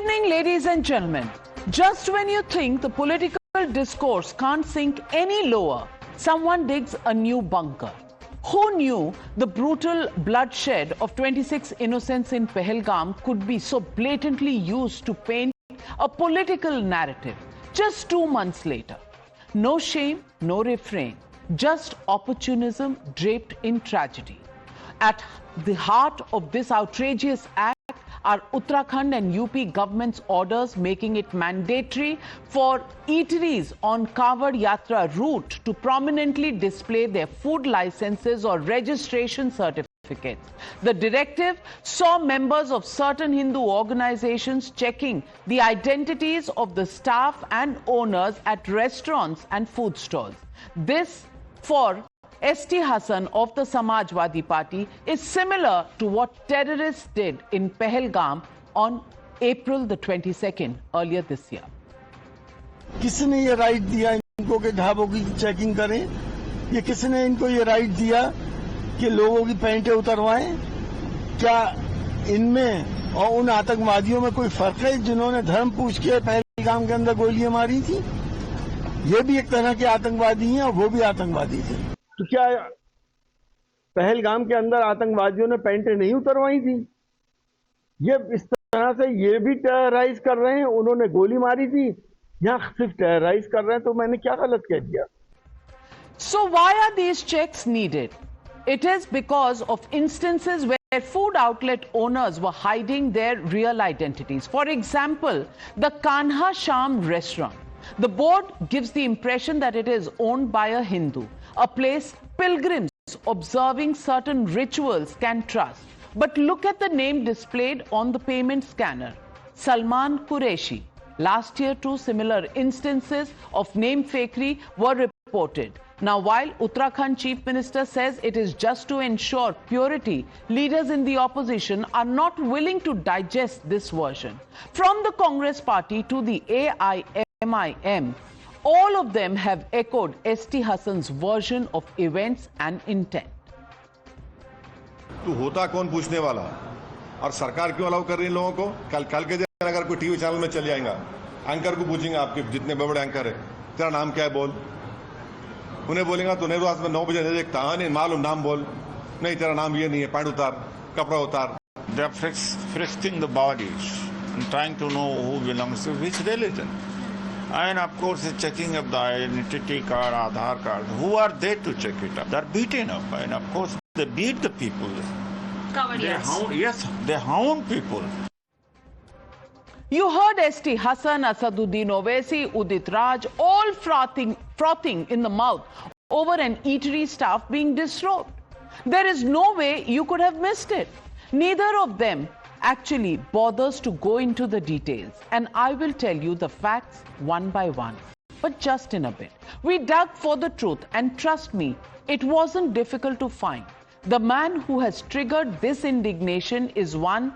evening, ladies and gentlemen. Just when you think the political discourse can't sink any lower, someone digs a new bunker. Who knew the brutal bloodshed of 26 innocents in Pahalgam could be so blatantly used to paint a political narrative? Just 2 months later. No shame, no refrain, just opportunism draped in tragedy. At the heart of this outrageous act are Uttarakhand and UP government's orders making it mandatory for eateries on Kanwad Yatra route to prominently display their food licenses or registration certificates. The directive saw members of certain Hindu organizations checking the identities of the staff and owners at restaurants and food stalls. This, for ST Hassan of the Samajwadi Party, is similar to what terrorists did in Pahalgam on April the 22nd earlier this year. किसने ये right दिया इनको कि ढाबों की checking करें? ये किसने इनको ये राइट दिया कि लोगों की पैंटें उतरवाएं? क्या इनमें और उन आतंकवादियों में कोई फर्क है जिन्होंने धर्म पूछ के पहलगाम के अंदर गोलियां मारी थी? ये भी एक तरह के आतंकवादी हैं और वो भी आतंकवादी थे। तो क्या पहलगाम के अंदर आतंकवादियों ने पैंटें नहीं उतरवाई थी? ये इस तरह से ये भी टेरराइज कर रहे हैं। उन्होंने गोली मारी थी, यहाँ सिर्फ टेरराइज कर रहे हैं। तो मैंने क्या गलत कह दिया? So why are these checks needed? It is because of instances where food outlet owners were hiding their real identities. For example, the Kanha Sham restaurant. The board gives the impression that it is owned by a Hindu, a place pilgrims observing certain rituals can trust. But look at the name displayed on the payment scanner, Salman Qureshi. Last year, 2 similar instances of name fakery were reported. Now, while Uttarakhand Chief Minister says it is just to ensure purity, leaders in the opposition are not willing to digest this version. From the Congress party to the AIMIM, all of them have echoed ST Hassan's version of events and intent. तू होता कौन पूछने वाला और सरकार क्यों allow कर रही है लोगों को? कल के दिन अगर कोई टीवी चैनल में चल जाएगा, एंकर को पूछेंगे आपके जितने बड़े एंकर है, तेरा नाम क्या है बोल। उन्हें बोलेगा तूने रात में 9 बजे नहीं देखता, हाँ नहीं मालूम नाम बोल, नहीं तेरा नाम ये नहीं है, पैंट उतार, कपड़ा उतार। They are frisking the bodies and trying to know who belongs to which religion. And of course, checking up the identity card, Aadhaar card. Who are they to check it up? They are beaten up, and of course, they beat the people. They hound people. You heard ST Hassan, Asaduddin Owaisi, Udit Raj, all frothing in the mouth over an eatery staff being disrobed. There is no way you could have missed it. Neither of them actually bothers to go into the details, and I will tell you the facts one by one, but just in a bit. We dug for the truth, and trust me, it wasn't difficult to find. The man who has triggered this indignation is one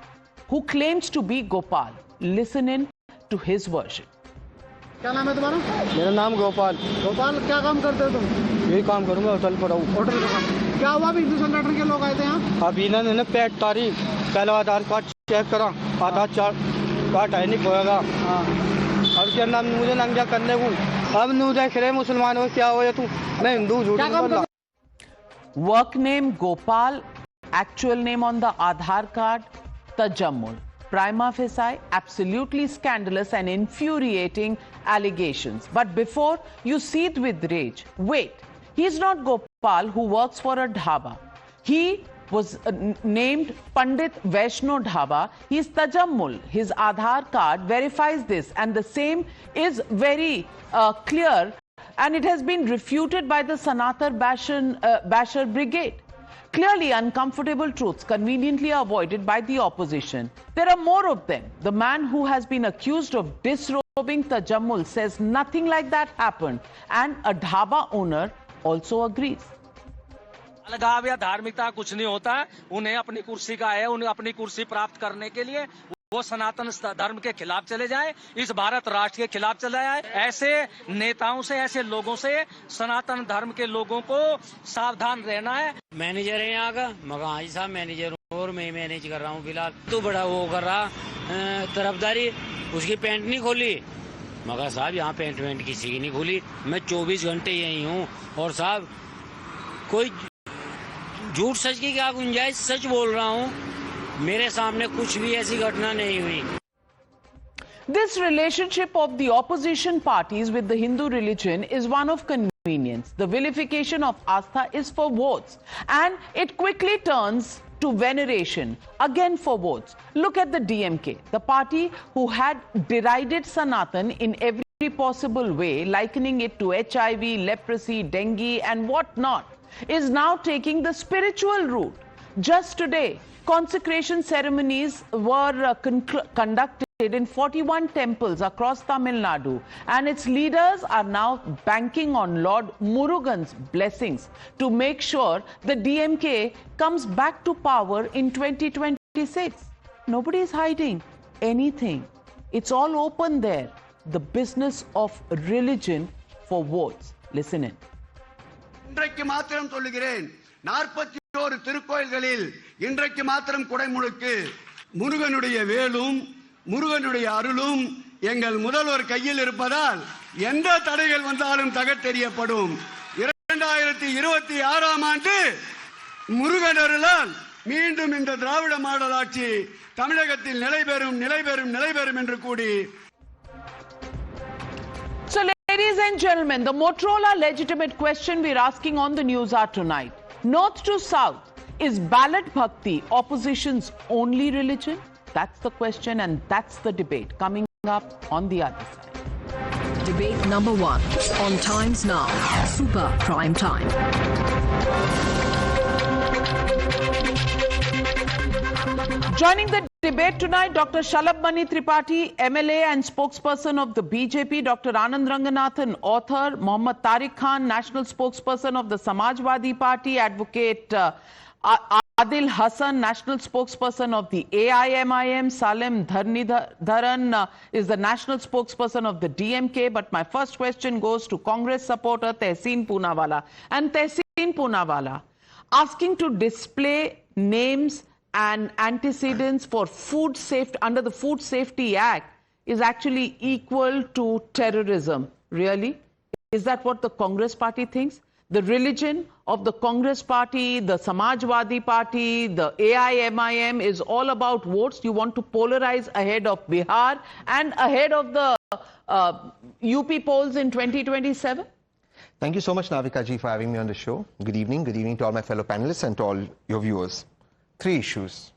who claims to be Gopal. Listen in to his version. क्या नाम है तुम्हारा? मेरा नाम गोपाल। गोपाल, क्या काम करते हो तुम? यही काम करूंगा, होटल पर रहूं। होटल का काम। क्या हुआ? अभी संगठन के लोग आए थे यहाँ। अभी इन्होंने पेट तारीख, पहले आधार कार्ड चेक करा, आधार कार्ड है नहीं खोएगा। अब क्या नाम मुझे नंगा करने को, अब नू देख रहे मुसलमानों क्या हो तू, मैं हिंदू झूठ नहीं बोल रहा। Work name Gopal, actual name on the Aadhaar card, Tajammul. Prima facie, absolutely scandalous and infuriating allegations. But before you seethe with rage, wait, he's not Gopal who works for a dhaba. He was named Pandit Vaishno Dhaba. He's Tajammul. His Aadhaar card verifies this, and the same is very clear, and it has been refuted by the Sanatar Basher Brigade. Clearly uncomfortable truths conveniently avoided by the opposition. There are more of them. The man who has been accused of disrobing Tajammul says nothing like that happened, and a dhaba owner also agrees. अलगाव या धार्मिकता कुछ नहीं होता है। उन्हें अपनी कुर्सी का है, उन्हें अपनी कुर्सी प्राप्त करने के लिए वो सनातन धर्म के खिलाफ चले जाए, इस भारत राष्ट्र के खिलाफ चले जाए। ऐसे नेताओं से, ऐसे लोगों से सनातन धर्म के लोगों को सावधान रहना है। मैनेजर है यहाँ का, मगर हाजी साहब मैनेजर और मैं मैनेज कर रहा हूँ फिलहाल। तो बड़ा वो कर रहा तरफदारी उसकी पैंट नहीं खोली। मगर साहब यहाँ पैंट किसी की नहीं खोली, मैं 24 घंटे यही हूँ। और साहब कोई झूठ सच की क्या गुंजाइश, सच बोल रहा हूँ, मेरे सामने कुछ भी ऐसी घटना नहीं हुई। This relationship of the opposition parties with the Hindu religion is one of convenience. The vilification of Astha is for votes, and it quickly turns to veneration, again for votes. Look at the DMK, the party who had derided Sanatan in every possible way, likening it to HIV, leprosy, dengue, and whatnot, is now taking the spiritual route. Just today, consecration ceremonies were conducted in 41 temples across Tamil Nadu, and its leaders are now banking on Lord Murugan's blessings to make sure the DMK comes back to power in 2026. Nobody is hiding anything. It's all open there. The business of religion for votes. Listen in. இன்றைக்கு மாத்திரம் சொல்லுகிறேன், 41 திருக்கோயில்களில் இன்றைக்கு மாத்திரம் குடைமுழுக்கு. முருகனுடைய வேலும் முருகனுடைய அருளும் எங்கள் முதல்வர் கையில் இருப்பதால் எந்த தடைகள் வந்தாலும் தகர்த்தெறியப்படும். 2026ஆம் ஆண்டு முருகன் அருளால் மீண்டும் இந்த திராவிட மாடல் ஆட்சி தமிழகத்தில் நிலைபெறும் என்று கூடி. So ladies and gentlemen, the Motorola legitimate question we're asking on the news hour tonight. North to south, is ballot bhakti opposition's only religion? That's the question, and that's the debate coming up on the other side. Debate number 1 on Times Now, Super Prime Time. Joining the debate tonight, Dr. Shalabh Mani Tripathi, MLA and spokesperson of the BJP, Dr. Anand Ranganathan, author, Mohammad Tariq Khan, national spokesperson of the Samajwadi Party, advocate Adil Hassan, national spokesperson of the AIMIM, Salem Dharnidharan is the national spokesperson of the DMK. But my first question goes to Congress supporter Tehseen Poonawalla. And Tehseen Poonawalla, asking to display names and antecedents for food safety under the Food Safety Act is actually equal to terrorism. Really? Is that what the Congress party thinks? The religion of the Congress party, the Samajwadi party, the AIMIM is all about votes. You want to polarize ahead of Bihar and ahead of the UP polls in 2027? Thank you so much, Navika ji, for having me on the show. Good evening to all my fellow panelists and to all your viewers. 3 issues.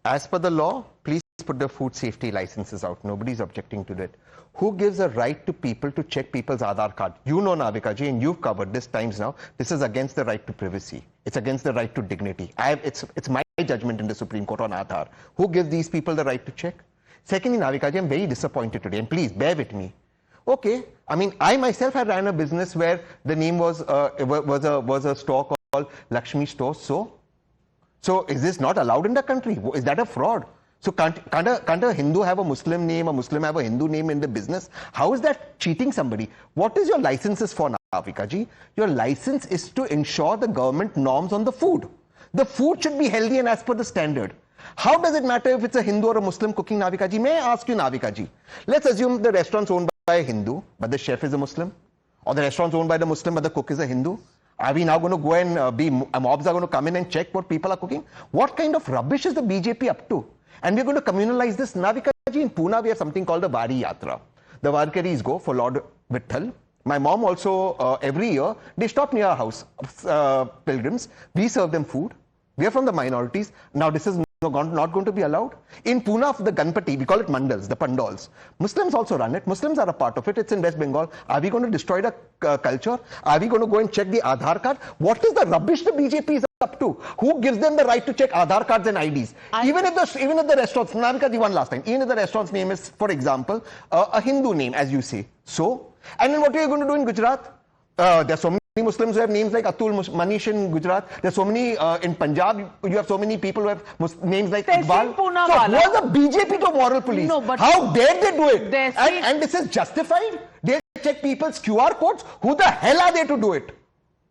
As per the law, please put the food safety licenses out. Nobody's objecting to that. Who gives a right to people to check people's Aadhaar card? You know, Navika ji, and you've covered this times now. This is against the right to privacy. It's against the right to dignity. It's my judgment in the Supreme Court on Aadhaar. Who gives these people the right to check? Secondly, Navika ji, I'm very disappointed today, and please bear with me. Okay, I mean, I myself had ran a business where the name was a store called Lakshmi Store. So is this not allowed in the country? Is that a fraud? So can't a Hindu have a Muslim name, a Muslim have a Hindu name in the business? How is that cheating somebody? What is your licenses for, Navika ji? Your license is to ensure the government norms on the food. The food should be healthy and as per the standard. How does it matter if it's a Hindu or a Muslim cooking, Navika ji? May I ask you, Navika ji? Let's assume the restaurant's owned by a Hindu, but the chef is a Muslim. Or the restaurant's owned by the Muslim, but the cook is a Hindu. Are we now going to go and mobs are going to come in and check what people are cooking? What kind of rubbish is the BJP up to? And we're going to communalize this. Navika ji, in Pune, we have something called the Vari Yatra. The Varkaris go for Lord Vitthal. My mom also, every year, they stop near our house, pilgrims. We serve them food. We are from the minorities. Now, this is not going to be allowed. In Pune, the Ganpati, we call it mandals, the pandals. Muslims also run it. Muslims are a part of it. It's in West Bengal. Are we going to destroy the culture? Are we going to go and check the Aadhaar card? What is the rubbish the BJP is up to? Who gives them the right to check Aadhaar cards and IDs? Even if the restaurants, Navika ji, one last time, even if the restaurant's name is, for example, a Hindu name, as you say. So, and then what are you going to do in Gujarat? There's so many Muslims who have names like Atul, Manish in Gujarat. There's so many in Punjab. You have so many people who have names like Iqbal. So who are the BJP to moral police? No, but how dare they do it? And this is justified? They check people's QR codes? Who the hell are they to do it?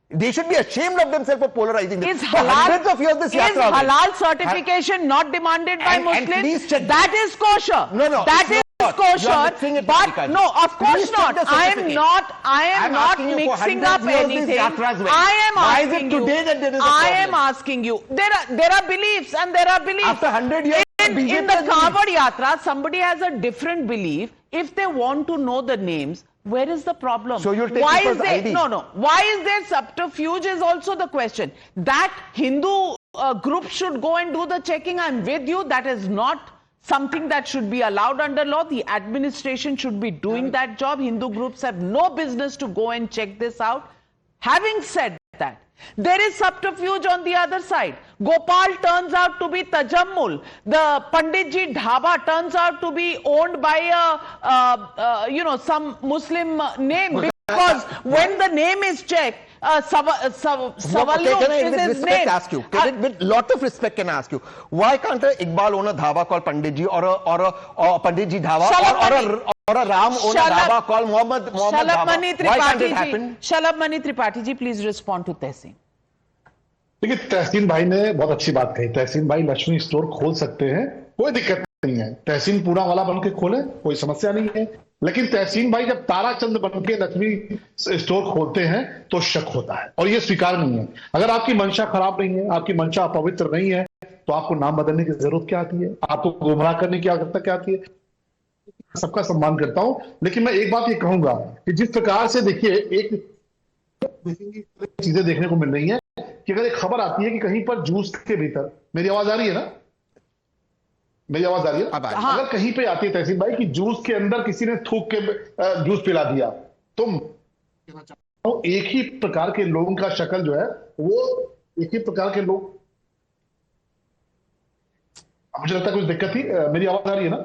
They should be ashamed of themselves for polarizing this. Is hundreds of years this halal certification not demanded by Muslims? That is kosher. No. That is kosher, but no, of course not. I am not mixing up anything. I am asking you. I am asking you. There are beliefs and there are beliefs. After 100 years, in the Kavod Yatra, somebody has a different belief. If they want to know the names, where is the problem? So you'll take why people's is there ID? no? Why is there subterfuge? Is also the question. That Hindu group should go and do the checking. I'm with you. That is not something that should be allowed under law. The administration should be doing that job. Hindu groups have no business to go and check this out. Having said that, there is subterfuge on the other side. Gopal turns out to be Tajammul. The Panditji Dhaba turns out to be owned by some Muslim name, because when the name is checked, Savallu is his name. Ask you, with lot of respect, can I ask you, why can't a Iqbal own a dhaba called Panditji or a Panditji Dhaba or a Ram own a dhaba called Muhammad Dhaba? Why can't it happen? Shalab Mani Tripathi ji, please respond to Tehseen. देखिए, तहसीन भाई ने बहुत अच्छी बात कही। तहसीन भाई Lakshmi store खोल सकते हैं, कोई दिक्कत नहीं है। तहसीन पूना वाला बन के खोले, कोई समस्या नहीं है। लेकिन तहसीन भाई जब ताराचंद बन के लक्ष्मी स्टोर खोलते हैं तो शक होता है, और ये स्वीकार नहीं है। अगर आपकी मंशा खराब नहीं है, आपकी मंशा अपवित्र नहीं है, तो आपको नाम बदलने की जरूरत क्या आती है? आपको गुमराह करने की आवश्यकता क्या आती है? सबका सम्मान करता हूं, लेकिन मैं एक बात ये कहूंगा कि जिस प्रकार से देखिए एक चीजें देखने को मिल रही है कि अगर एक खबर आती है कि कहीं पर जूस के भीतर, मेरी आवाज आ रही है ना? मेरी आवाज आ रही है? हाँ। अगर कहीं पे आती है तहसीन भाई कि जूस के अंदर किसी ने थूक के जूस पिला दिया, तो एक ही प्रकार के लोगों का शक्ल जो है वो एक ही प्रकार के लोग, मुझे लगता है कुछ दिक्कत थी। मेरी आवाज आ रही है ना?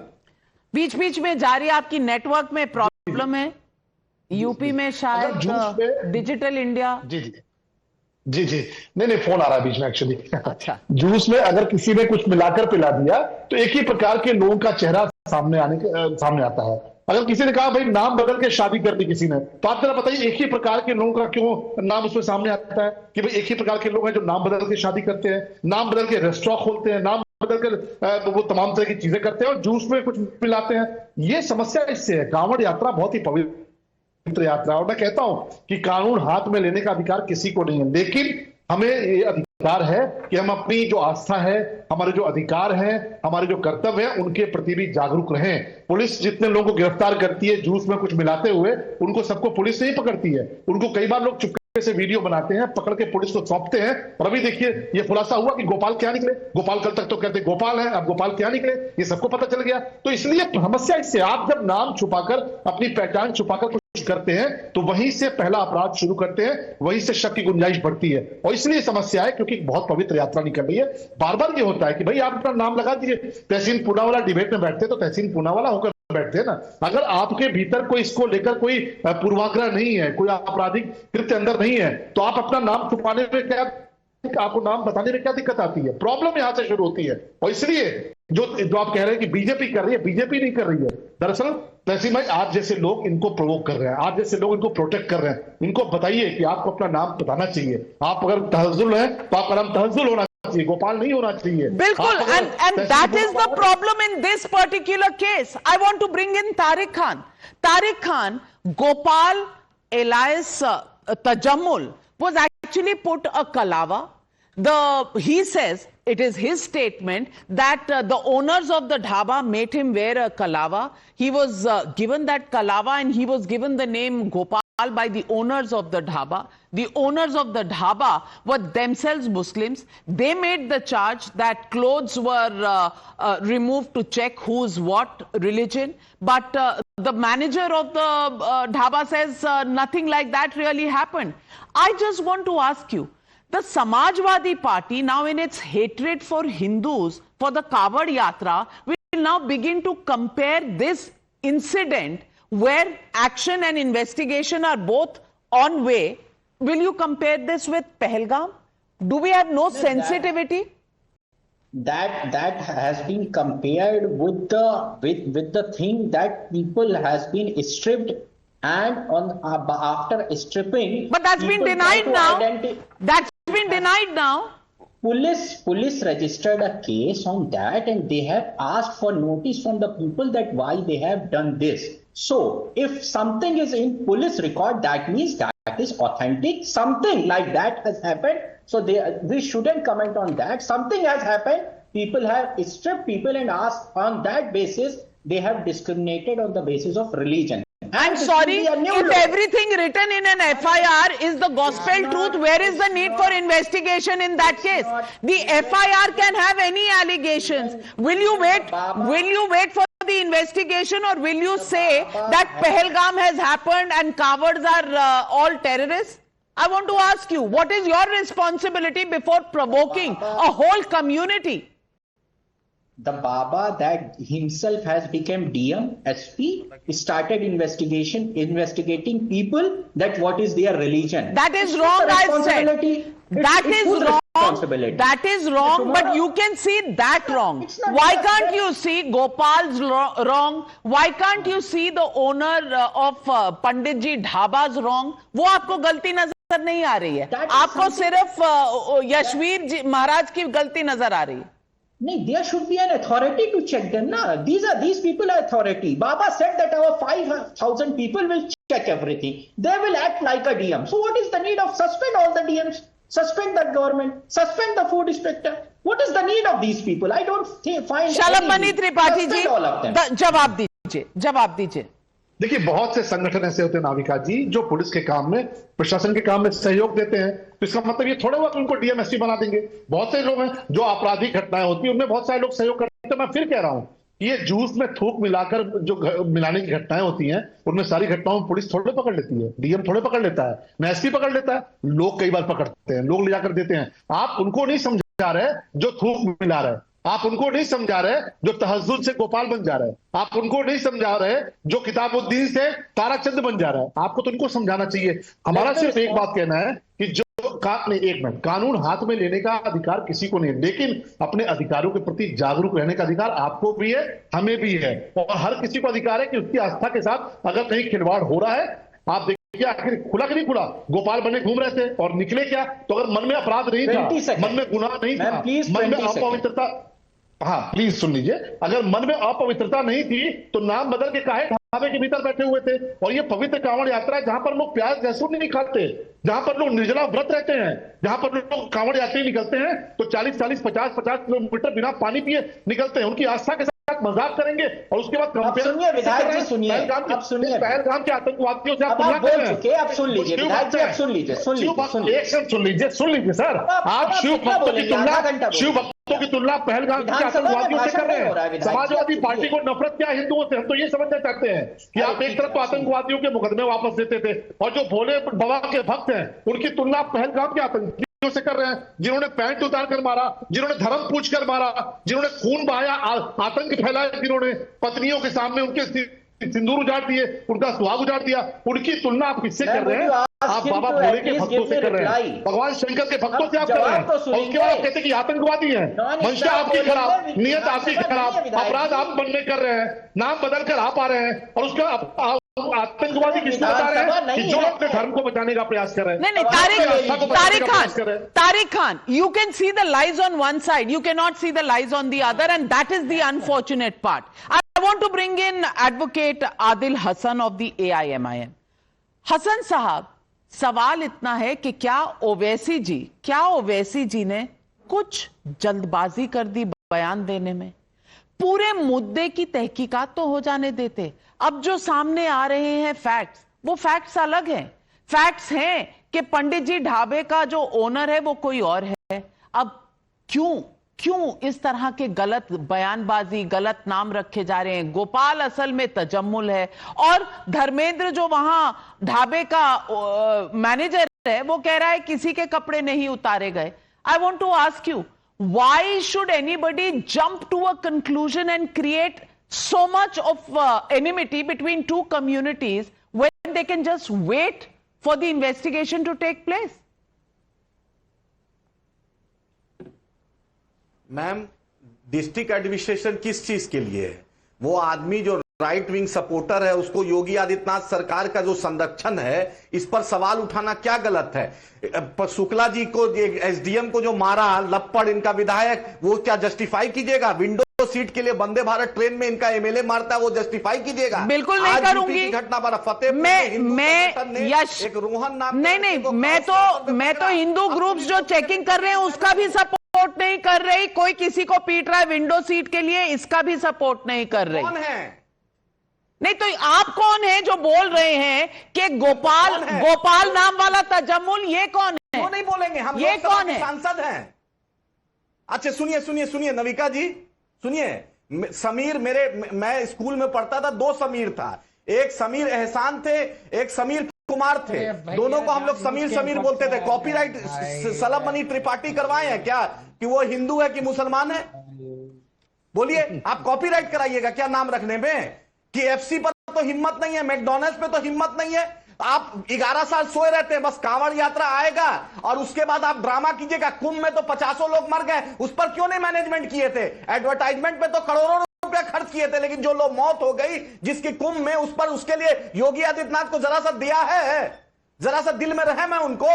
बीच बीच में जा रही है, आपकी नेटवर्क में प्रॉब्लम है। यूपी में शायद डिजिटल इंडिया। जी नहीं फोन आ रहा है बीच में एक्चुअली। अच्छा, जूस में अगर किसी ने कुछ मिलाकर पिला दिया तो एक ही प्रकार के लोगों का चेहरा सामने आता है। अगर किसी ने कहा भाई नाम बदल के शादी कर दी किसी ने, तो आप जरा बताइए एक ही प्रकार के लोगों का क्यों नाम उसमें सामने आता है कि भाई एक ही प्रकार के लोग हैं जो नाम बदल के शादी करते हैं, नाम बदल के रेस्टोरेंट खोलते हैं, नाम बदल कर वो तमाम तरह की चीजें करते हैं और जूस में कुछ मिलाते हैं। ये समस्या इससे है। कांवड़ यात्रा बहुत ही पवित्र यात्रा, और मैं कहता हूं कि कानून हाथ में लेने का अधिकार किसी को नहीं है, लेकिन हमें ये अधिकार है कि हम अपनी जो आस्था है, हमारे जो अधिकार हैं, हमारे जो कर्तव्य हैं, उनके प्रति भी जागरूक रहें। पुलिस जितने लोगों को गिरफ्तार करती है जूस में कुछ मिलाते हुए, उनको सबको पुलिस नहीं पकड़ती है। उनको कई बार लोग चुपके से वीडियो बनाते हैं, पकड़ के पुलिस को सौंपते हैं। और अभी देखिए ये खुलासा हुआ कि गोपाल क्या निकले। गोपाल कल तक तो कहते गोपाल है, अब गोपाल क्या निकले, ये सबको पता चल गया। तो इसलिए समस्या इससे, आप जब नाम छुपाकर, अपनी पहचान छुपाकर करते हैं तो वहीं से पहला अपराध शुरू करते हैं, वहीं से शक की गुंजाइश बढ़ती है। और इसलिए समस्या है क्योंकि बहुत पवित्र यात्रा निकल रही है। बार बार ये होता है कि भाई आप अपना नाम लगा दीजिए। तहसीन पूना वाला डिबेट में बैठते तो तहसीन पूना वाला होकर बैठते हैं ना। अगर आपके भीतर कोई इसको लेकर कोई पूर्वाग्रह नहीं है, कोई आपराधिक कृत्य अंदर नहीं है, तो आप अपना नाम छुपाने में क्या, आपको नाम बताने में क्या दिक्कत आती है? प्रॉब्लम यहां से शुरू होती है। और इसलिए जो आप कह रहे हैं कि बीजेपी कर रही है, बीजेपी नहीं कर रही है। दरअसल तहसीन भाई आप जैसे लोग इनको प्रोवोक कर रहे हैं, आप जैसे लोग इनको प्रोटेक्ट कर रहे हैं। इनको बताइए कि आपको अपना नाम बताना चाहिए। आप अगर तहज़्ज़ुल है तो आपका नाम तहज़्ज़ुल होना चाहिए, गोपाल नहीं होना चाहिए। बिल्कुल, and that is the problem in this particular case. I want to bring in Tariq Khan. Tariq Khan, Gopal alias Tajammul was actually put a Kalava. He says, it is his statement that the owners of the dhaba made him wear a kalava. He was given that kalava and he was given the name Gopal by the owners of the dhaba. The owners of the dhaba were themselves Muslims. They made the charge that clothes were removed to check who's what religion. But the manager of the dhaba says nothing like that really happened. I just want to ask you, the Samajwadi Party, now in its hatred for Hindus, for the Kavod Yatra, will now begin to compare this incident where action and investigation are both on way. Will you compare this with Pahalgam? Do we have no sensitivity? That has been compared with the thing that people has been stripped, and after stripping, but that's been denied now. That's been denied now. Police registered a case on that, and they have asked for notice from the people that why they have done this. So if something is in police record, that means that is authentic. Something like that has happened. So we shouldn't comment on that. Something has happened. People have stripped people and asked on that basis. They have discriminated on the basis of religion. I'm sorry, if everything written in an FIR is the gospel truth, where is the need for investigation in that case? The FIR can have any allegations. Will you wait for the investigation, or will you say that Pahalgam has happened and cowards are all terrorists? I want to ask you, what is your responsibility before provoking a whole community? The Baba that himself has become DM, SP, started investigating people that what is their religion. That is wrong, I said. That is wrong. That is wrong, but you can see that wrong. Why can't you see Gopal's wrong? Why can't you see the owner of Pandit Ji Dhaba's wrong? वो आपको गलती नजर नहीं आ रही है. आपको सिर्फ यशवीर जी महाराज की गलती नजर आ रही है. No, there should be an authority to check them. Na. These people are authority. Baba said that our 5,000 people will check everything. They will act like a DM. So what is the need of suspend all the DMs? Suspend the government. Suspend the food inspector. What is the need of these people? I don't find. Shalabh Tripathi ji, जवाब दीजिए. देखिए, बहुत से संगठन ऐसे होते हैं नाविका जी जो पुलिस के काम में, प्रशासन के काम में सहयोग देते हैं. तो इसका मतलब ये थोड़ा बहुत उनको डीएमएसपी बना देंगे. बहुत से लोग हैं जो आपराधिक घटनाएं होती है उनमें बहुत सारे लोग सहयोग करते हैं. मैं फिर कह रहा हूं, ये जूस में थूक मिलाकर जो मिलाने की घटनाएं होती हैं उनमें सारी घटनाओं में पुलिस थोड़े पकड़ लेती है, डीएम थोड़े पकड़ लेता है, न एसपी पकड़ लेता है. लोग कई बार पकड़ते हैं, लोग ले जाकर देते हैं. आप उनको नहीं समझा रहे जो थूक मिला रहे. आप उनको नहीं समझा रहे जो तहज्जुद से गोपाल बन जा रहे हैं. आप उनको नहीं समझा रहे जो किताबुद्दीन से ताराचंद बन जा रहा है. आपको तो उनको समझाना चाहिए. हमारा सिर्फ एक बात कहना है कि जो एक मिनट, कानून हाथ में लेने का अधिकार किसी को नहीं है, लेकिन अपने अधिकारों के प्रति जागरूक रहने का अधिकार आपको भी है, हमें भी है, और हर किसी को अधिकार है कि उसकी आस्था के साथ अगर कहीं खिलवाड़ हो रहा है. आप देखिए आखिर खुला कि नहीं खुला, गोपाल बने घूम रहे थे और निकले क्या? तो अगर मन में अपराध नहीं था, मन में गुनाह नहीं था, मन में अपवित्रता, हाँ प्लीज सुन लीजिए, अगर मन में अपवित्रता नहीं थी तो नाम बदल के काहे ढाबे के भीतर बैठे हुए थे? और ये पवित्र कांवड़ यात्रा है जहां पर लोग प्याज लहसुन नहीं खाते, जहां पर लोग निर्जला व्रत रहते हैं, जहां पर लोग कांवड़ यात्री निकलते हैं तो 40-40, 50-50 किलोमीटर बिना पानी पिए निकलते हैं. उनकी आस्था के साथ मजाक करेंगे और उसके बाद पहलगाम के आतंकवादियों से आप तुलना कर रहे हैं. आप सुन लीजिए विधायक जी, आप सुन लीजिए सुन लीजिए सर. आप शिव भक्तों की तुलना पहलगाम के आतंकवादियों से कर रहे हैं. समाजवादी पार्टी को नफरत क्या हिंदुओं से? हम तो ये समझना चाहते हैं कि आप एक तरफ तो आतंकवादियों के मुकदमे वापस देते थे और जो भोले बाबा के भक्त हैं उनकी तुलना पहलगाम के आतंकवादियों से कर रहे हैं, जिन्होंने पैंट उतार कर मारा, जिन्होंने धर्म पूछ कर मारा, जिन्होंने खून बहाया, आतंक फैलाया, जिन्होंने पत्नियों के सामने उनके सिंदूर उजाड़ दिए, उनका सुहाग उजाड़ दिया. उनकी तुलना आप किससे कर रहे हैं? आप बाबा भोले के भक्तों से कर रहे हैं, भगवान शंकर के भक्तों से आप कर रहे हैं. और उसके बाद आप कहते हैं कि आतंकवादी हैं. मंशा आपकी खराब, नियत आपकी खराब, अपराध आप बनने कर रहे हैं, नाम बदल कर आप आ रहे हैं, और उसका आतंकवादी किसको बता रहे हैं? कि जो अपने धर्म को बचाने का प्रयास कर रहे हैं. नहीं, Tariq Khan, you can see the lies on one side, you cannot see the lies on the other, and that is the unfortunate part. I want to bring in Advocate Adil Hassan of the AIMIM. Hasan साहब, सवाल इतना है कि क्या ओवैसी जी ने कुछ जल्दबाजी कर दी बयान देने में? पूरे मुद्दे की तहकीकात तो हो जाने देते. अब जो सामने आ रहे हैं फैक्ट्स, वो फैक्ट्स अलग हैं. फैक्ट्स हैं कि पंडित जी ढाबे का जो ओनर है वो कोई और है. अब क्यों इस तरह के गलत बयानबाजी, गलत नाम रखे जा रहे हैं? गोपाल असल में तजम्मुल है और धर्मेंद्र जो वहां ढाबे का मैनेजर है वो कह रहा है किसी के कपड़े नहीं उतारे गए. I want to ask you, why should anybody jump to a conclusion and create so much of enmity between two communities when they can just wait for the investigation to take place? Ma'am, district administration किस चीज के लिए है? वो आदमी जो right wing supporter है उसको योगी आदित्यनाथ सरकार का जो संरक्षण है इस पर सवाल उठाना क्या गलत है? शुक्ला जी को, एसडीएम को जो मारा लप्पड़ इनका विधायक, वो क्या जस्टिफाई कीजिएगा? विंडो सीट के लिए वंदे भारत ट्रेन में इनका एमएलए मारता है, वो जस्टिफाई कीजिएगा? बिल्कुल नहीं करूंगी। घटना पर फतेह मैं यश एक रोहन नाम नहीं मैं तो हिंदू ग्रुप्स जो चेकिंग कर रहे हैं उसका भी सपोर्ट नहीं कर रही। कोई किसी को पीट रहा है विंडो सीट के लिए, इसका भी सपोर्ट नहीं कर रही। कौन है? नहीं तो आप कौन है जो बोल रहे हैं कि गोपाल नाम वाला तजम्मुल, ये कौन है? क्यों नहीं बोलेंगे हम? ये कौन है? सांसद हैं। अच्छा सुनिए नविका जी सुनिए, समीर मैं स्कूल में पढ़ता था, 2 समीर था, एक समीर एहसान थे, एक समीर कुमार थे, दोनों को हम लोग समीर बोलते थे। कॉपीराइट सलम मनी त्रिपाठी करवाए हैं क्या कि वो हिंदू है कि मुसलमान है? बोलिए, आप कॉपीराइट कराइएगा क्या नाम रखने में? कि एफसी पर तो हिम्मत नहीं है, मैकडॉनल्ड्स पे तो हिम्मत नहीं है। आप 11 साल सोए रहते हैं, बस कांवड़ यात्रा आएगा और उसके बाद आप ड्रामा कीजिएगा। कुंभ में तो 50 लोग मर गए, उस पर क्यों नहीं मैनेजमेंट किए थे? एडवर्टाइजमेंट पे तो करोड़ों रुपया खर्च किए थे, लेकिन जो लोग मौत हो गई जिसकी कुंभ में, उस पर उसके लिए योगी आदित्यनाथ को जरा सा दिया है? जरा सा दिल में रहे मैं उनको।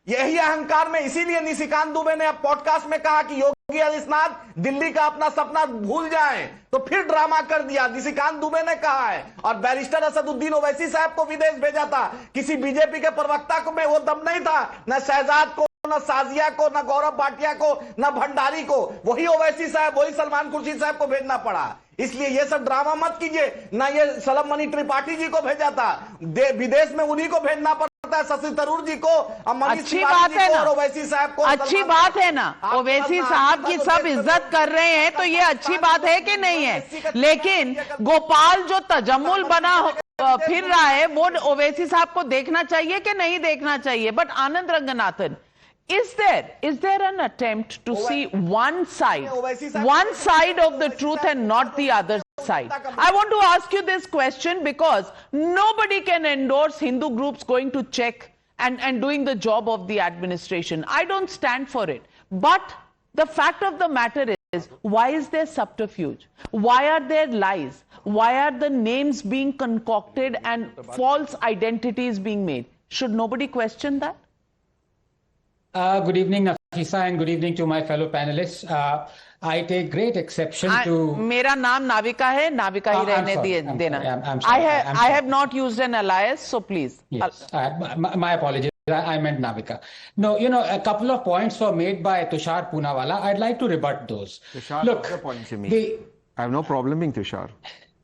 यही अहंकार में, इसीलिए निशिकांत दुबे ने अब पॉडकास्ट में कहा कि योगी आदित्यनाथ दिल्ली का अपना सपना भूल जाएं, तो फिर ड्रामा कर दिया। निशिकांत दुबे ने कहा है, और बैरिस्टर असदुद्दीन ओवैसी साहब को विदेश भेजा था। किसी बीजेपी के प्रवक्ता को में वो दम नहीं था, न शहजाद को, न साजिया को, न गौरव भाटिया को, न भंडारी को। वही ओवैसी साहब, वही सलमान खुर्शीद साहब को भेजना पड़ा। इसलिए ये सब ड्रामा मत कीजिए। ना ये सलम मनी त्रिपाठी जी को भेजा था, विदेश में उन्हीं को भेजना पड़ता है, शशि थरूर जी को, अच्छी बात है ना, ओवैसी साहब को। अच्छी बात है ना, ओवैसी साहब की सब इज्जत कर रहे हैं, तो ये अच्छी बात है कि नहीं है? लेकिन गोपाल जो तजम्मुल बना फिर रहा है, वो ओवैसी साहब को देखना चाहिए कि नहीं देखना चाहिए? But Anand Ranganathan, is there an attempt to see one side of the truth and not the other side? I want to ask you this question because nobody can endorse Hindu groups going to check and doing the job of the administration. I don't stand for it. But the fact of the matter is, why is there subterfuge? Why are there lies? Why are the names being concocted and false identities being made? Should nobody question that? Good evening, Nafisa, and good evening to my fellow panelists. I take great exception to... मेरा नाम नाविका है, नाविका ही रहने देना. I have not used an alias, so please. Yes, my apologies. I meant Navika. No, a couple of points were made by Tushar Poonawalla. I'd like to rebut those. Tushar, look, the points you made. I have no problem being Tushar.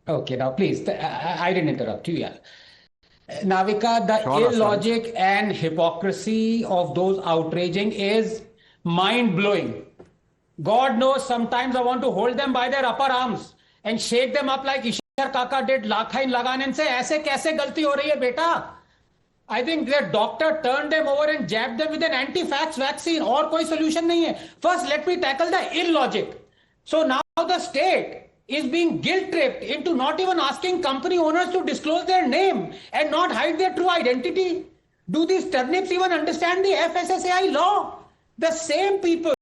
Okay, now please, I didn't interrupt you, yeah. Navika, the illogic and hypocrisy of those outraging is mind-blowing. God knows sometimes I want to hold them by their upper arms and shake them up like Ishar Kaka did Lakhain Lagan and say, "Aise kaise galti ho rahi hai, beta?" I think their doctor turned them over and jabbed them with an anti-vax vaccine. और कोई solution नहीं है. First, let me tackle the illogic. So now the state is being guilt-tripped into not even asking company owners to disclose their name and not hide their true identity. Do these turnips even understand the FSSAI law? The same people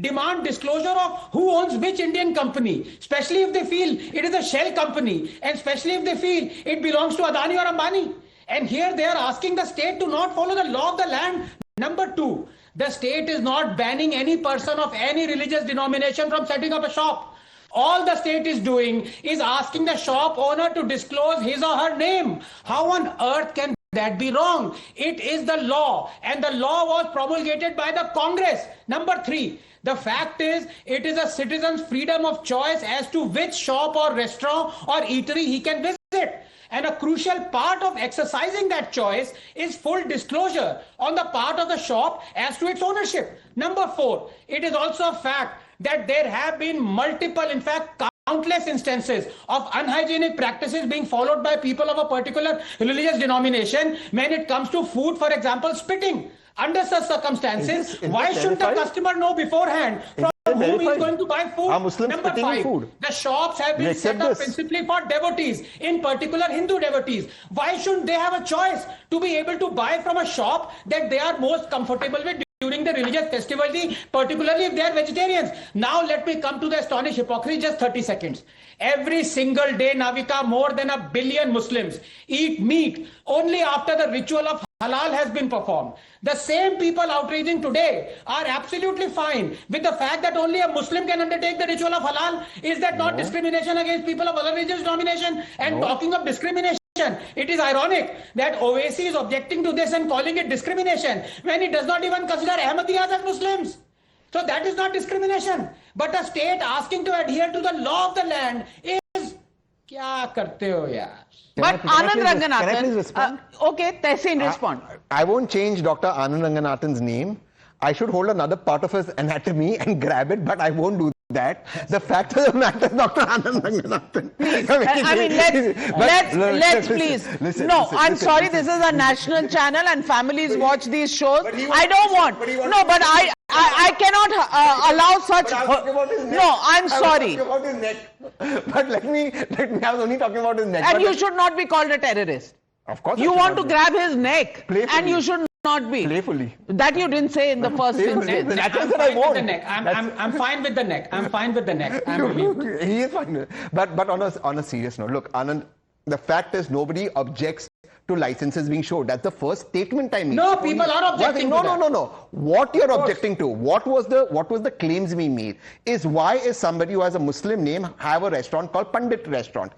demand disclosure of who owns which Indian company, especially if they feel it is a shell company, and especially if they feel it belongs to Adani or Ambani. And here they are asking the state to not follow the law of the land. Number two, the state is not banning any person of any religious denomination from setting up a shop. All the state is doing is asking the shop owner to disclose his or her name. How on earth can that be wrong? It is the law, and the law was promulgated by the Congress. Number three, the fact is it is a citizen's freedom of choice as to which shop or restaurant or eatery he can visit. And a crucial part of exercising that choice is full disclosure on the part of the shop as to its ownership. Number four, it is also a fact that there have been multiple, in fact, countless instances of unhygienic practices being followed by people of a particular religious denomination when it comes to food, for example, spitting. Under such circumstances, why should the customer know beforehand from whom he is going to buy food? Number five, the shops have been set up principally for devotees, in particular Hindu devotees. Why shouldn't they have a choice to be able to buy from a shop that they are most comfortable with during the religious festivity, particularly if they are vegetarians. Now let me come to the astonished hypocrisy, just 30 seconds. Every single day, Navika, more than 1 billion Muslims eat meat only after the ritual of halal has been performed. The same people outraging today are absolutely fine with the fact that only a Muslim can undertake the ritual of halal. Is that not discrimination against people of other religious denomination? And talking of discrimination, it is ironic that Owaisi is objecting to this and calling it discrimination when he does not even consider Ahmadiyas as Muslims. So that is not discrimination. But a state asking to adhere to the law of the land is kya karte ho yaar? But Anand Ranganathan, okay, Tehseen, respond. I won't change Dr. Anand Ranganathan's name. I should hold another part of his anatomy and grab it, but I won't do that. The fact of the matter is Dr. Anand Ranganathan. Please, I mean, let's please. I'm sorry, this is a national channel and families watch these shows. I don't want. No, but I cannot allow such. No, I'm sorry. About his neck. But let me. I was only talking about his neck. And you should not be called a terrorist. Of course. You want to grab his neck, Playfully. and you should not be. Playfully. That you didn't say in the first instance. That's what I want. I'm fine with the neck. I'm fine with the neck. He is fine. But on a serious note, look, Anand, the fact is nobody objects to licenses being showed. That's the first statement I made. No, people are objecting to that. No. What you're objecting to, what was the claims being made, is why is somebody who has a Muslim name have a restaurant called Pandit Restaurant?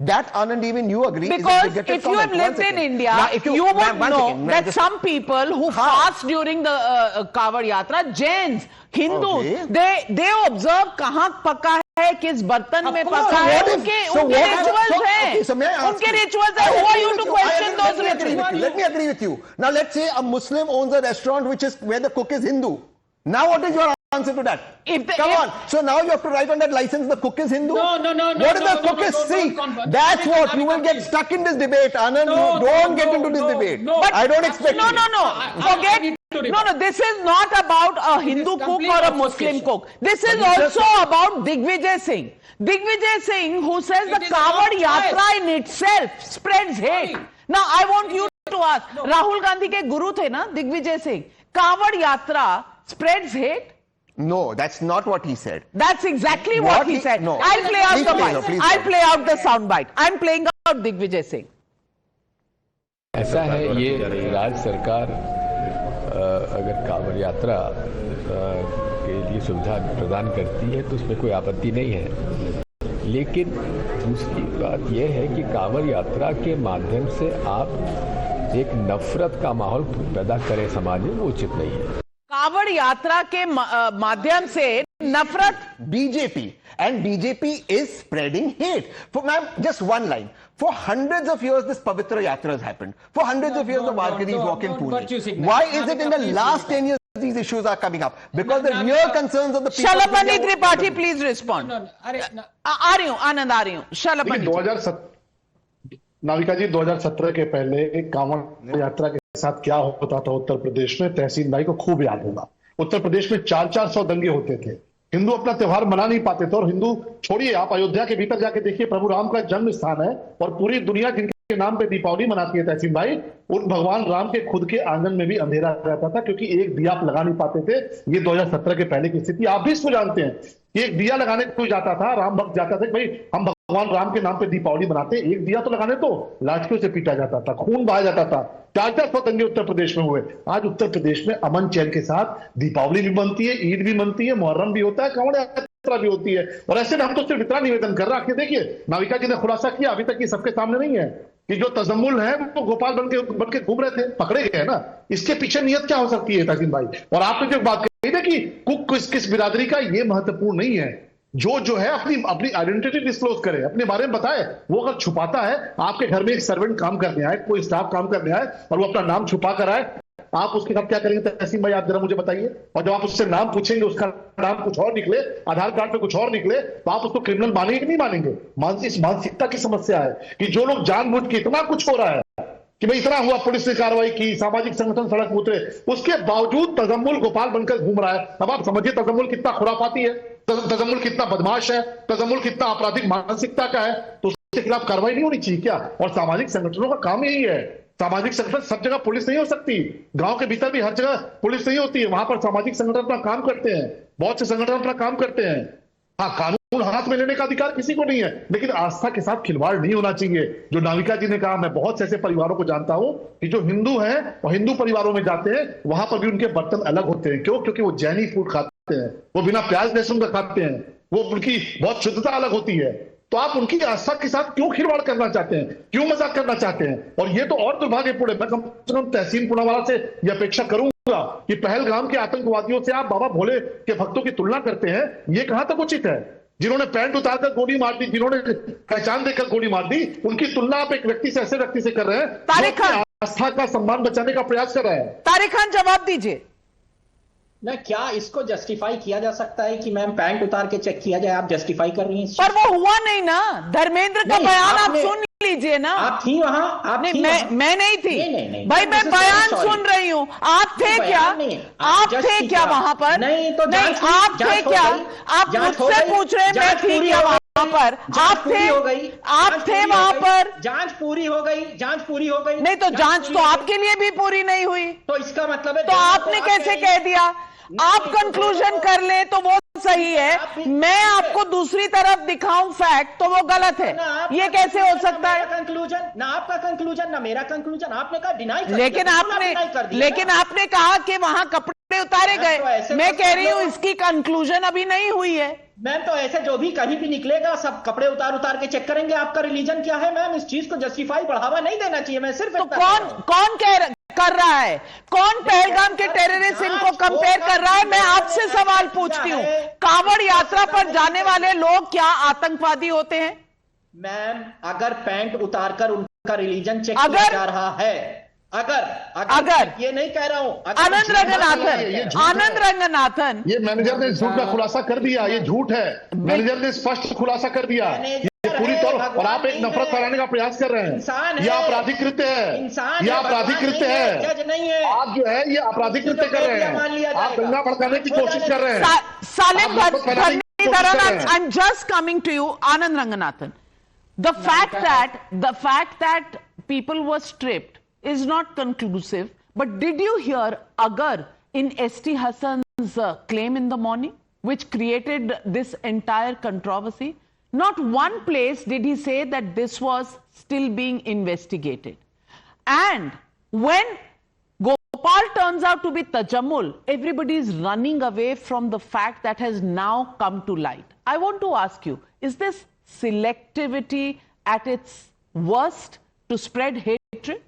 That, Anand, even you agree. Because if you have lived in India, you would know that some people who fast during the Kawad Yatra, Jains, Hindus, they observe kahan paka hai, kis bartan mein paka hai, unke rituals hai. Unke rituals hai. Who are you to question those rituals? Let me agree with you. Now let's say a Muslim owns a restaurant where the cook is Hindu. Now what is your answer to that? Come on. So now you have to write on that license the cook is Hindu? No. What if the cook is Sikh? That's what. You will get stuck in this debate, Anand. You don't get into this debate. But I don't expect No. Forget. No. This is not about a Hindu cook or a Muslim cook. This is also about Digvijay Singh. Digvijay Singh, who says the Kawad Yatra in itself spreads hate. Now I want you to ask. Rahul Gandhi ke guru the na, Digvijay Singh. Kawad Yatra spreads hate? No, that's not what he said. That's exactly what he said. No. I'll play out the soundbite. I'm playing out Digvijay Singh. ऐसा है, ये राज्य सरकार अगर कांवड़ यात्रा के लिए सुविधा प्रदान करती है तो उसमें कोई आपत्ति नहीं है, लेकिन दूसरी बात यह है कि कांवड़ यात्रा के माध्यम से आप एक नफरत का माहौल पैदा करें समाज में, वो उचित नहीं है। कावड़ यात्रा के माध्यम से नफरत, BJP and BJP is spreading hate. For ma'am, just one line. For hundreds of years, this Pavitra Yatra has happened. For hundreds of years, the Warkadis walk in Pune. Why is it in the last 10 years these issues are coming up? Because the real concerns of the people. Shalapani Tripathi, please respond. आ रही हूँ, आनंद आ रही हूँ. Shalapani. Navika जी, 2017 के पहले एक कांवड़ यात्रा के साथ क्या होता था उत्तर प्रदेश में, तहसीन भाई को खूब याद होगा। उत्तर प्रदेश में 400 दंगे होते थे, हिंदू अपना त्योहार मना नहीं पाते थे। और हिंदू छोड़िए, आप अयोध्या के भीतर जाके देखिए, प्रभु राम का जन्म स्थान है और पूरी दुनिया जिनके नाम पे दीपावली मनाती है तहसीन भाई, उन भगवान राम के खुद के आंगन में भी अंधेरा रहता था क्योंकि एक दिया आप लगा नहीं पाते थे। ये 2017 के पहले की स्थिति आप भी इसको जानते हैं कि एक दिया लगाने कोई जाता था, राम भक्त जाता था, भाई हम भगवान राम के नाम पे दीपावली मनाते, एक दिया तो लगाने तो लाठियों से पीटा जाता था, खून बहाया जाता था। 400 दंगे उत्तर प्रदेश में हुए। आज उत्तर प्रदेश में अमन चैन के साथ दीपावली भी बनती है, ईद भी बनती है, मुहर्रम भी होता है, कांवड़ यात्रा भी होती है। और ऐसे में हम तो सिर्फ इतना निवेदन कर रहे हैं, देखिए नाविका जी ने खुलासा किया, अभी तक ये सबके सामने नहीं है कि जो तजम्मुल है वो गोपाल बन के घूम रहे थे, पकड़े गए ना। इसके पीछे नियत क्या हो सकती है तहसीन भाई? और आपने जो बात कही ना कि कुक किस बिरादरी का, ये महत्वपूर्ण नहीं है। जो है अपनी आइडेंटिटी डिस्क्लोज करे, अपने बारे में बताए। वो अगर छुपाता है, आपके घर में एक सर्वेंट काम करने आए, कोई स्टाफ काम करने आए और वो अपना नाम छुपा कर आए, आप उसके साथ क्या करेंगे तहसीन भाई, आप जरा मुझे बताइए। और जब आप उससे नाम पूछेंगे, उसका नाम कुछ और निकले, आधार कार्ड पे कुछ और निकले, तो आप उसको क्रिमिनल मानेंगे कि नहीं मानेंगे? इस मानसिकता की समस्या है कि जो लोग जानबूझ के, इतना कुछ हो रहा है कि भाई इतना हुआ, पुलिस ने कार्रवाई की, सामाजिक संगठन सड़क उतरे, उसके बावजूद तजम्मुल गोपाल बनकर घूम रहा है। अब आप समझिए तजम्मुल कितना खुराफाती है, तजम्मुल कितना बदमाश है, तजम्मुल कितना आपराधिक मानसिकता का है। तो उसके खिलाफ कार्रवाई नहीं होनी चाहिए क्या? और सामाजिक संगठनों का काम यही है सामाजिक संगठन सब जगह पुलिस नहीं हो सकती, गांव के भीतर भी हर जगह पुलिस नहीं होती है, वहां पर सामाजिक संगठन अपना काम करते हैं, बहुत से संगठन अपना काम करते हैं। हाँ, कानून हाथ में लेने का अधिकार किसी को नहीं है, लेकिन आस्था के साथ खिलवाड़ नहीं होना चाहिए। जो नाविका जी ने कहा, मैं बहुत से ऐसे परिवारों को जानता हूं कि जो हिंदू हैं और हिंदू परिवारों में जाते हैं, वहां पर भी उनके बर्तन अलग होते हैं। क्यों? क्योंकि वो जैनी फूड खाते हैं, वो बिना प्याज लहसुन का खाते हैं, वो उनकी बहुत शुद्धता अलग होती है। तो आप उनकी आस्था के साथ क्यों खिलवाड़ करना चाहते हैं, क्यों मजाक करना चाहते हैं? और ये तो और दुर्भाग्यपूर्ण है। मैं कम से कम तहसीन पुनावाला से यह अपेक्षा करूंगा कि पहलगाम के आतंकवादियों से आप बाबा भोले के भक्तों की तुलना करते हैं, ये कहां तक उचित है? जिन्होंने पैंट उतारकर गोली मार दी, जिन्होंने पहचान देकर गोली मार दी, उनकी तुलना आप एक व्यक्ति से, ऐसे व्यक्ति से कर रहे हैं तारिक खान, आस्था का सम्मान बचाने का प्रयास कर रहे हैं। तारिक खान, जवाब दीजिए ना, क्या इसको जस्टिफाई किया जा सकता है कि मैम पैंट उतार के चेक किया जाए? आप जस्टिफाई कर रही हैं, पर वो हुआ नहीं ना। धर्मेंद्र का बयान आप सुन लीजिए ना। आप थी वहां? आप नहीं, थी मैं नहीं थी। नहीं, भाई मैं बयान सुन रही हूँ। आप थे क्या? आप थे क्या वहां पर? नहीं, तो नहीं, आप थे क्या? आप मुझसे पूछ रहे हैं मैं थी क्या वहां पर? आप थे? आप थे वहां पर? जांच पूरी हो गई, जांच पूरी हो गई। नहीं, तो जांच तो आपके लिए भी पूरी नहीं हुई, तो इसका मतलब है तो आपने कैसे कह दिया? आप कंक्लूजन कर ले तो वो सही है, मैं आपको दूसरी तरफ दिखाऊं फैक्ट तो वो गलत है। ये कैसे हो सकता है? कंक्लूजन ना आपका कंक्लूजन ना मेरा कंक्लूजन। आपने कहा डिनाई कर लेकिन आपने कहा कि वहां कपड़े उतारे गए। मैं कह रही हूं इसकी कंक्लूजन अभी नहीं हुई है। मैम, तो ऐसे जो भी कहीं भी निकलेगा सब कपड़े उतार के चेक करेंगे आपका रिलीजन क्या है। मैम, इस चीज को जस्टिफाई बढ़ावा नहीं देना चाहिए। मैं सिर्फ तो कौन कर रहा है? कौन पहलगाम के टेररिस्ट इनको कंपेयर कर रहा है? मैं आपसे सवाल पूछती हूँ, कांवड़ यात्रा पर जाने वाले लोग क्या आतंकवादी होते हैं? मैम, अगर पैंट उतारकर उनका रिलीजन चेक किया जा रहा है, अगर ये नहीं कह रहा हूं, आनंद रंगनाथन, ये मैनेजर ने झूठ का खुलासा कर दिया, ये झूठ है। मैनेजर ने स्पष्ट खुलासा कर दिया, ये पूरी तौर। और आप एक नफरत फैलाने का प्रयास कर रहे हैं। ये आपराधिक कृत्य है, ये आपराधिक कृत्य है। जज नहीं है आप जो है ये आपराधिक कृत्य कर रहे हैं, आप दंगा भड़काने की कोशिश कर रहे हैं। I'm just coming to you, Anand Ranganathan. The fact that people were stripped is not conclusive. But did you hear Agar in ST Hassan's claim in the morning, which created this entire controversy? Not one place did he say that this was still being investigated. And when Gopal turns out to be Tajammul, everybody is running away from the fact that has now come to light. I want to ask you, is this selectivity at its worst to spread hatred?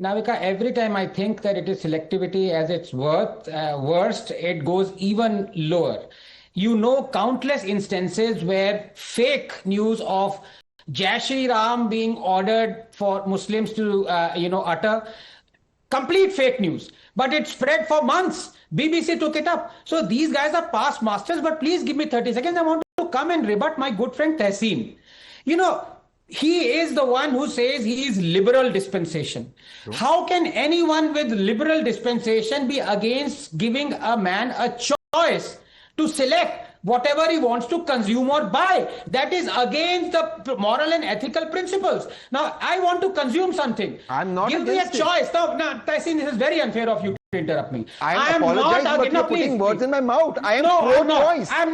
Navika, every time I think that it is selectivity as its worst, it goes even lower. You know countless instances where fake news of Jai Shri Ram being ordered for Muslims to, utter complete fake news, but it spread for months. BBC took it up. So these guys are past masters, but please give me 30 seconds. I want to come and rebut my good friend Tehseen. You know, he is the one who says he is liberal dispensation. Sure. How can anyone with liberal dispensation be against giving a man a choice to select whatever he wants to consume or buy? That is against the moral and ethical principles. Now, I want to consume something. I'm not Give me a choice. No, Tehseen, this is very unfair of you to interrupt me. I apologize, but you're putting words in my mouth. I am pro-choice. I'm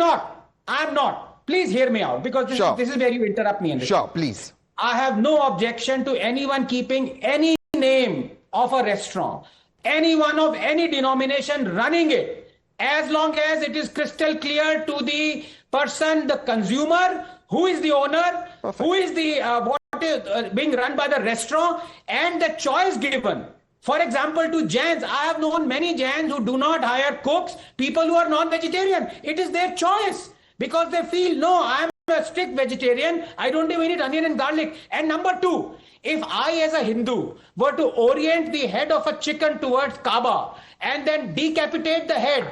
not. Please hear me out, because this is where you interrupt me. Sure, please. I have no objection to anyone keeping any name of a restaurant, anyone of any denomination running it, as long as it is crystal clear to the person, the consumer, who is the owner, who is the what is being run by the restaurant, and the choice given. For example, to Jains, I have known many Jains who do not hire cooks, people who are non-vegetarian. It is their choice, because they feel, no, I'm a strict vegetarian, I don't even eat onion and garlic. And number two, if I as a Hindu were to orient the head of a chicken towards Kaaba and then decapitate the head,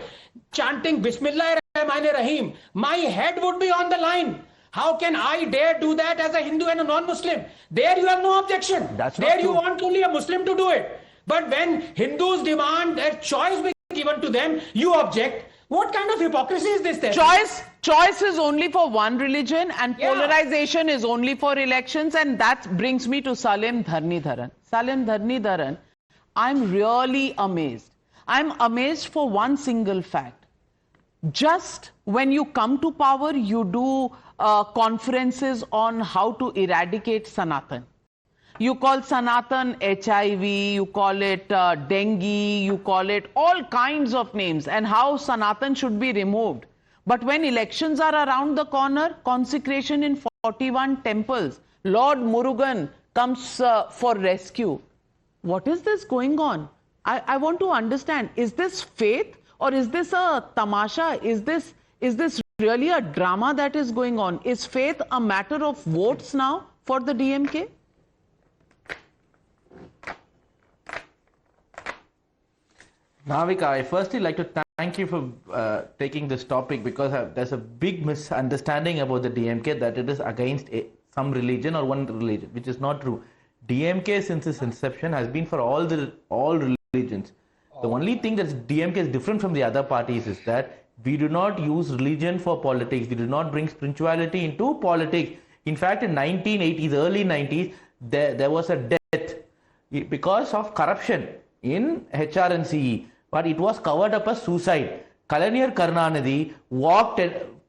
chanting Bismillah Rahman Rahim, my head would be on the line. How can I dare do that as a Hindu and a non-Muslim? There you have no objection. There you want only a Muslim to do it. But when Hindus demand their choice be given to them, you object. What kind of hypocrisy is this then? Choice is only for one religion and polarization is only for elections, and that brings me to Salim Dharnidharan. Salim Dharnidharan, I'm really amazed. I'm amazed for one single fact. Just when you come to power, you do conferences on how to eradicate Sanatan. You call Sanatan HIV, you call it dengue, you call it all kinds of names, and how Sanatan should be removed. But when elections are around the corner, consecration in 41 temples, Lord Murugan comes for rescue. What is this going on? I want to understand, is this faith or is this a tamasha? Is this really a drama that is going on? Is faith a matter of votes now for the DMK? Navika, I firstly like to thank you for taking this topic, because there's a big misunderstanding about the DMK that it is against some religion or one religion, which is not true. DMK since its inception has been for all religions. The only thing that DMK is different from the other parties is that we do not use religion for politics. We do not bring spirituality into politics. In fact, in 1980s, early 90s, there was a death because of corruption in HRNCE. But it was covered up as suicide. Kalaignar Karunanidhi walked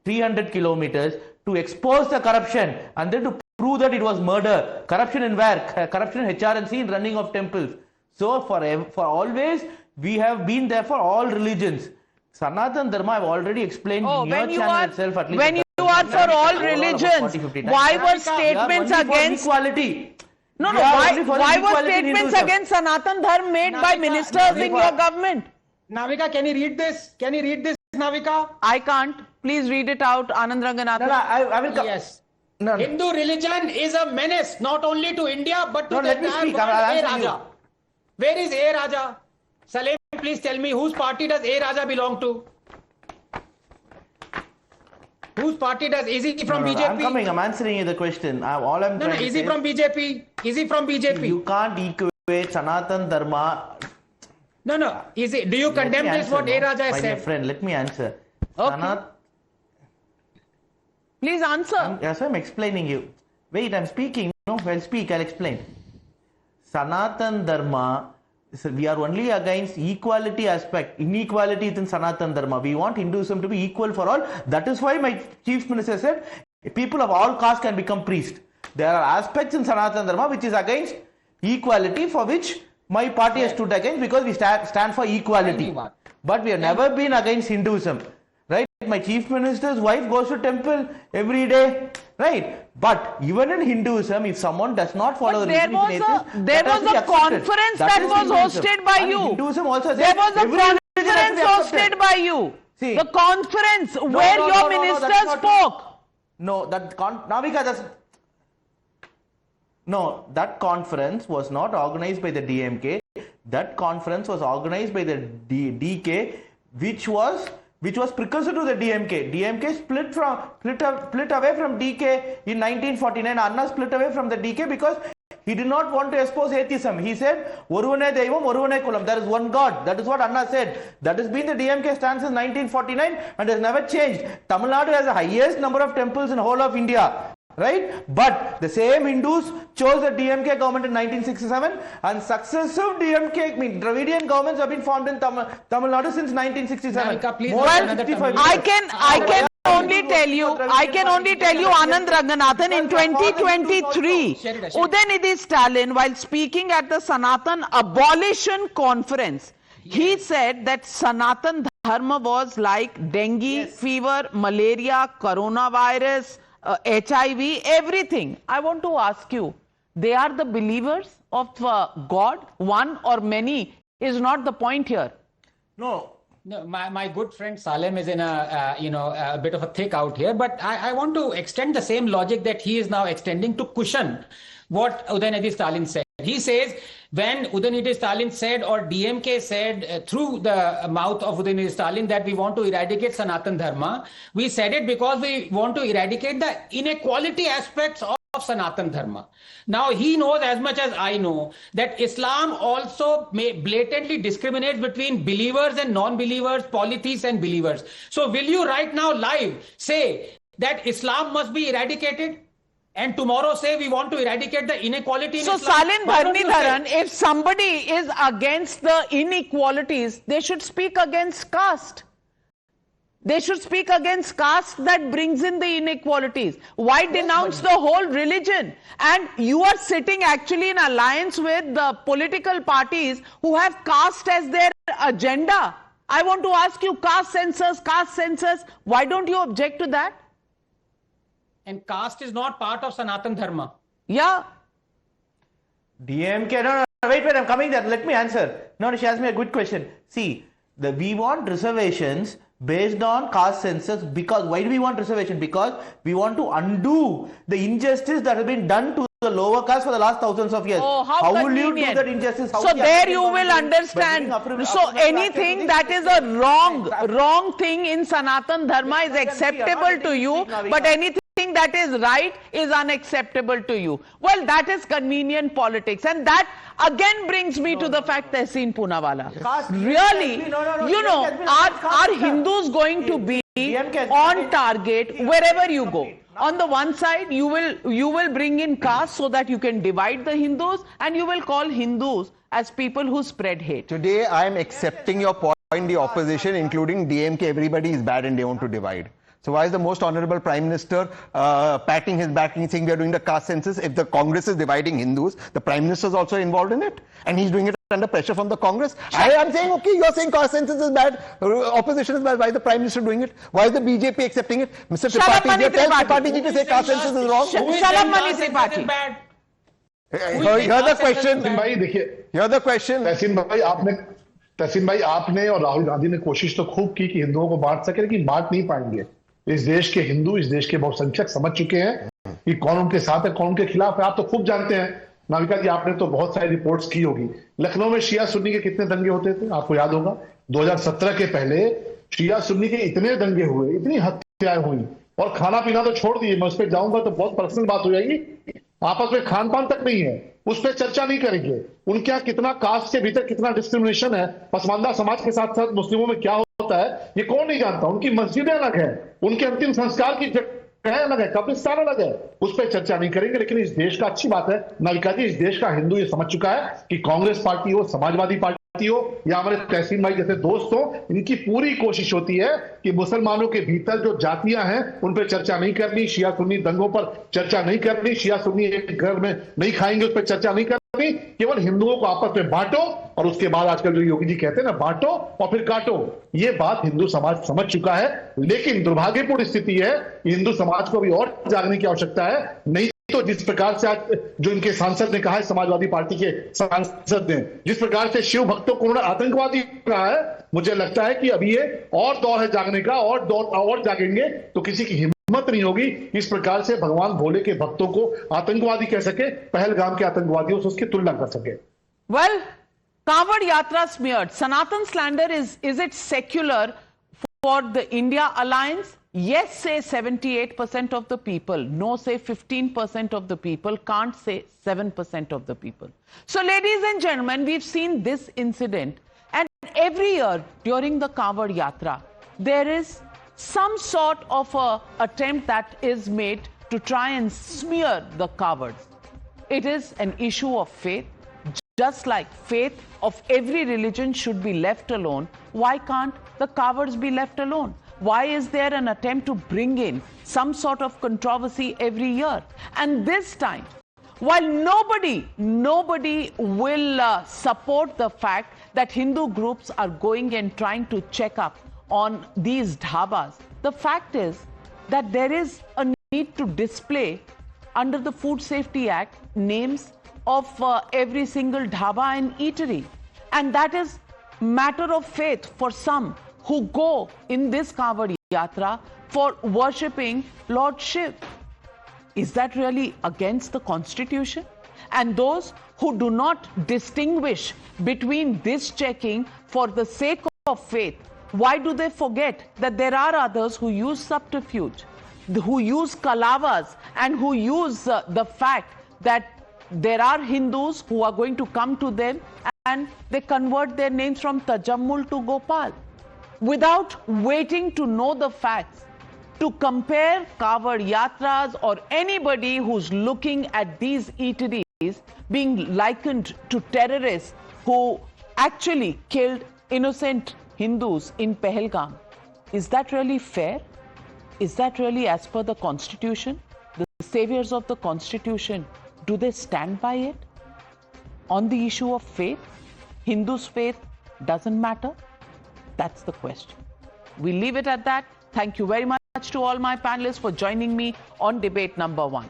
300 kilometers to expose the corruption and then to prove that it was murder. Corruption in where? Corruption in HRNC, in running of temples. So for always, we have been there for all religions. Sanatan Dharma, I've already explained in your channel itself. At least when you are for all religions, why were statements against equality? No, why were statements against Sanatan Dharma made by ministers in your government? Navika, can you read this? Can you read this, Navika? I can't. Please read it out, Anand Ranganathan. No, I will come. Yes. No. Hindu religion is a menace not only to India but to the entire world. A Raja. Where is A Raja? Salim, please tell me, whose party does A Raja belong to? Whose party does? Is he from BJP? I'm answering you the question. Is he from BJP? Is he from BJP? You can't equate Sanatan Dharma. No. Is it? Do you condemn this? What A Raja has said? My friend, let me answer. Okay. Please answer. Yes, I'm explaining you. Wait, I'm speaking. No, I'll speak. I'll explain. Sanatan Dharma. We are only against equality aspect. Inequality in Sanatan Dharma. We want Hinduism to be equal for all. That is why my chief minister said people of all castes can become priests. There are aspects in Sanatan Dharma which is against equality, for which my party has stood against, because we stand for equality. But we have never been against Hinduism. Right? My chief minister's wife goes to temple every day. Right? But even in Hinduism, if someone does not follow there was a conference that was hosted by you. Hinduism also there was a conference hosted by you. See, the conference where your minister spoke. No, that conference was not organized by the DMK. That conference was organized by the DK, which was precursor to the DMK. DMK split away from DK in 1949. Anna split away from the DK because he did not want to expose atheism. He said, Oruvane Deivam, Oruvane Kulam. There is one God. That is what Anna said. That has been the DMK stance since 1949 and has never changed. Tamil Nadu has the highest number of temples in the whole of India. Right? But the same Hindus chose the DMK government in 1967, and successive Dravidian governments have been formed in Tamil Nadu since 1967. I can only tell you, Anand Ranganathan, in 2023, Udayanidhi Stalin, while speaking at the Sanatan Abolition Conference, he said that Sanatan Dharma was like dengue, fever, malaria, coronavirus, HIV, everything. I want to ask you, they are the believers of God, one or many, is not the point here. No, my good friend Salim is in a bit of a thick out here, but I want to extend the same logic that he is now extending to cushion what Udayanidhi Stalin said. He says, when Udayanidhi Stalin said, or DMK said through the mouth of Udayanidhi Stalin, that we want to eradicate Sanatan Dharma, we said it because we want to eradicate the inequality aspects of Sanatan Dharma. Now he knows as much as I know that Islam also blatantly discriminates between believers and non-believers, polytheists and believers. So will you right now live say that Islam must be eradicated? And tomorrow say we want to eradicate the inequality in So Islam? Salin Bharnidharan, if somebody is against the inequalities, they should speak against caste. They should speak against caste that brings in the inequalities. Why denounce the whole religion? And you are sitting actually in alliance with the political parties who have caste as their agenda. I want to ask you, caste census, why don't you object to that? And caste is not part of Sanatan Dharma. Yeah. DMK, no, wait, I'm coming there. Let me answer. No, she asked me a good question. See, we want reservations based on caste census because, why do we want reservation? Because we want to undo the injustice that has been done to the lower caste for the last thousands of years. Oh, how will you convenient. do that injustice? So there you will understand. So anything that is a wrong thing in Sanatan Dharma is acceptable to you, but anything that is right is unacceptable to you. Well, that is convenient politics, and that again brings me to the fact, Tehseen Poonawalla. Really, you know, are Hindus going to be on target wherever you go? On the one side, you will bring in caste so that you can divide the Hindus, and you will call Hindus as people who spread hate. Today, I am accepting your point, the opposition, including DMK, everybody is bad and they want to divide. So why is the most honorable Prime Minister patting his back and saying we are doing the caste census? If the Congress is dividing Hindus, the Prime Minister is also involved in it, and he's doing it under pressure from the Congress. I am saying, okay, you're saying caste census is bad, opposition is bad. Why is the Prime Minister doing it? Why is the BJP accepting it? Mr. Tripathi, tell Tripathi ji to say caste census is wrong. Shalom Mani Tripathi. Here's the question. Here's the question. तहसीन भाई आपने और राहुल गांधी ने कोशिश तो खूब की कि हिंदुओं को बांट सके, लेकिन बांट नहीं पाएंगे। इस देश के हिंदू, इस देश के बहुसंख्यक समझ चुके हैं कि कौन उनके साथ है, कौन उनके खिलाफ है। आप तो खूब जानते हैं नाविका जी, आपने तो बहुत सारी रिपोर्ट्स की होगी। लखनऊ में शिया सुन्नी के कितने दंगे होते थे आपको याद होगा। 2017 के पहले शिया सुन्नी के इतने दंगे हुए, इतनी हत्याएं हुई, और खाना पीना तो छोड़ दिए। मैं उस पर जाऊंगा तो बहुत पर्सनल बात हो जाएगी। आपस में खान पान तक नहीं है, उस पर चर्चा नहीं करेंगे। उनके यहाँ कितना कास्ट के भीतर कितना डिस्क्रिमिनेशन है, पसमानदा समाज के साथ साथ मुस्लिमों में क्या होता है, ये कौन नहीं जानता। उनकी मस्जिदें अलग है, उनके अंतिम संस्कार की जगह अलग है, कब्रिस्तान अलग है, उस पर चर्चा नहीं करेंगे। लेकिन इस देश का, अच्छी बात है नाविका जी, इस देश का हिंदू ये समझ चुका है कि कांग्रेस पार्टी हो, समाजवादी पार्टी हो या हमारे तहसीन भाई जैसे दोस्त हो, इनकी पूरी कोशिश होती है कि मुसलमानों के भीतर जो जातियां हैं उन पर चर्चा नहीं करनी, शिया सुन्नी दंगों पर चर्चा नहीं करनी, शिया सुन्नी एक घर में नहीं खाएंगे उस पर चर्चा नहीं करनी, केवल हिंदुओं को आपस में बांटो। और उसके बाद आजकल जो योगी जी कहते हैं ना, बांटो और फिर काटो, ये बात हिंदू समाज समझ चुका है। लेकिन दुर्भाग्यपूर्ण स्थिति है, हिंदू समाज को भी और जागने की आवश्यकता है। नहीं तो जिस प्रकार से आज जो इनके सांसद ने कहा है, समाजवादी पार्टी के सांसद ने जिस प्रकार से शिव भक्तों को उन्होंने आतंकवादी कहा है, मुझे लगता है कि अभी ये और दौर है जागने का, और जागेंगे तो किसी की हिम्मत नहीं होगी इस प्रकार से भगवान भोले के भक्तों को आतंकवादी कह सके, पहलगाम के आतंकवादियों से उसकी तुलना कर सके। Well, Kanwad Yatra smeared. Sanatan slander, is it secular for the India alliance? Yes, say 78% of the people. No, say 15% of the people. Can't say 7% of the people. So, ladies and gentlemen, we've seen this incident, and every year during the Kanwad Yatra, there is some sort of a attempt that is made to try and smear the Kanwads. It is an issue of faith. Just like faith of every religion should be left alone, why can't the Kanwads be left alone? Why is there an attempt to bring in some sort of controversy every year? And this time, while nobody will support the fact that Hindu groups are going and trying to check up on these dhabas, the fact is that there is a need to display under the Food Safety Act names of every single dhaba and eatery. And that is matter of faith for some who go in this Kanwad Yatra for worshipping Lord Shiv. Is that really against the Constitution? And those who do not distinguish between this checking for the sake of faith, why do they forget that there are others who use subterfuge? who use kalavas and who use the fact that there are Hindus who are going to come to them and they convert their names from Tajammul to Gopal without waiting to know the facts, to compare Kavod Yatras or anybody who's looking at these eateries being likened to terrorists who actually killed innocent Hindus in Pahalgam. Is that really fair? Is that really as per the Constitution? The saviors of the Constitution, do they stand by it? On the issue of faith, Hindus' faith doesn't matter? That's the question. We leave it at that. Thank you very much to all my panelists for joining me on debate number 1.